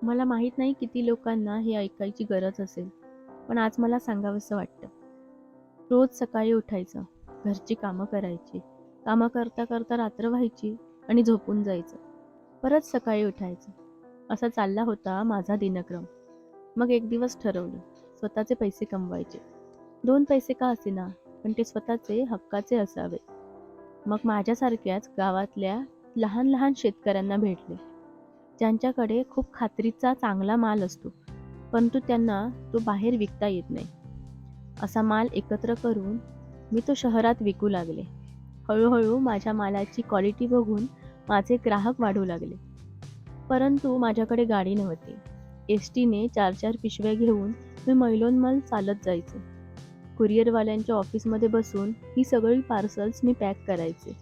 मला माहीत नाही किती लोकांना हे ऐकायची गरज असेल, पण आज मला सांगावंसं वाटतं. रोज सकाळी उठायचं, घरची कामं करायची, कामं करता करता रात्र व्हायची आणि झोपून जायचं. परत सकाळी उठायचं. असा चालला होता माझा दिनक्रम. मग एक दिवस ठरवलं, स्वतःचे पैसे कमवायचे. 2 पैसे का असेना, पण ते स्वतःचे हक्काचे असावे. मग माझ्यासारख्याच गावातल्या लहान लहान शेतकऱ्यांना भेटले, ज्यांच्याकडे खूप खात्रीचा चांगला माल असतो, परंतु त्यांना तो बाहेर विकता येत नाही. असा माल एकत्र करून मी तो शहरात विकू लागले. हळूहळू माझ्या मालाची क्वालिटी बघून माझे ग्राहक वाढू लागले. परंतु माझ्याकडे गाडी नव्हती. एसटीने 4-4 पिशव्या घेऊन मी मैलोन्मल चालत जायचे. कुरिअरवाल्यांच्या ऑफिसमध्ये बसून ही सगळी पार्सल्स मी पॅक करायचे.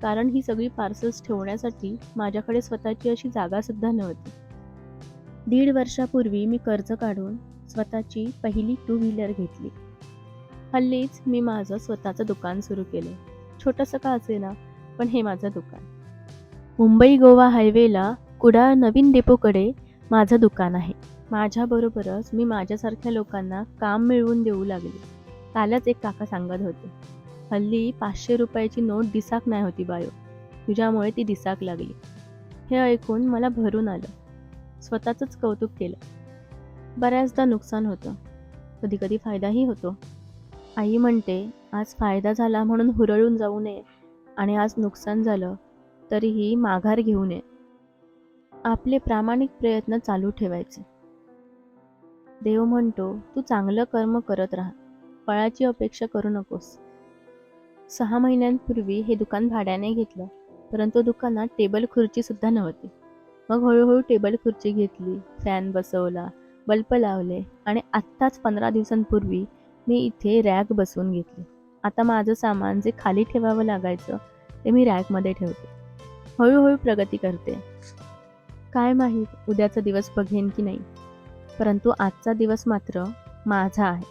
कारण ही सगळी पार्सल्स ठेवण्यासाठी माझ्याकडे स्वतःची अशी जागासुद्धा नव्हती. 1.5 वर्षापूर्वी मी कर्ज काढून स्वतःची पहिली 2 व्हीलर घेतली. हल्लीच मी माझं स्वतःचं दुकान सुरू केलं. छोटंसं का असेना, पण हे माझं दुकान. मुंबई गोवा हायवेला कुडाळ नवीन डेपोकडे माझं दुकान आहे. माझ्याबरोबरच मी माझ्यासारख्या लोकांना काम मिळवून देऊ लागले. कालच एक काका सांगत होते, हल्ली 500 रुपयाची नोट दिसाक नाही होती बायो, तुझ्यामुळे ती दिसाक लागली. हे ऐकून मला भरून आलं. स्वतःचंच कौतुक केलं. बऱ्याचदा नुकसान होतं, कधी कधी फायदाही होतो. आई म्हणते, आज फायदा झाला म्हणून हुरळून जाऊ नये आणि आज नुकसान झालं तरीही माघार घेऊ नये. आपले प्रामाणिक प्रयत्न चालू ठेवायचे. देव म्हणतो, तू चांगलं कर्म करत राहा, फळाची अपेक्षा करू नकोस. 6 महिन्यांपूर्वी हे दुकान भाड्याने घेतलं, परंतु दुकानात टेबल खुर्ची सुद्धा नव्हती. मग हळूहळू टेबल खुर्ची घेतली, फॅन बसवला, बल्ब लावले आणि आत्ताच 15 दिवसांपूर्वी मी इथे रॅक बसवून घेतली. आता माझं सामान जे खाली ठेवावं लागायचं ते मी रॅकमध्ये ठेवते. हळूहळू प्रगती करते. काय माहीत उद्याचा दिवस बघेन की नाही, परंतु आजचा दिवस मात्र माझा आहे.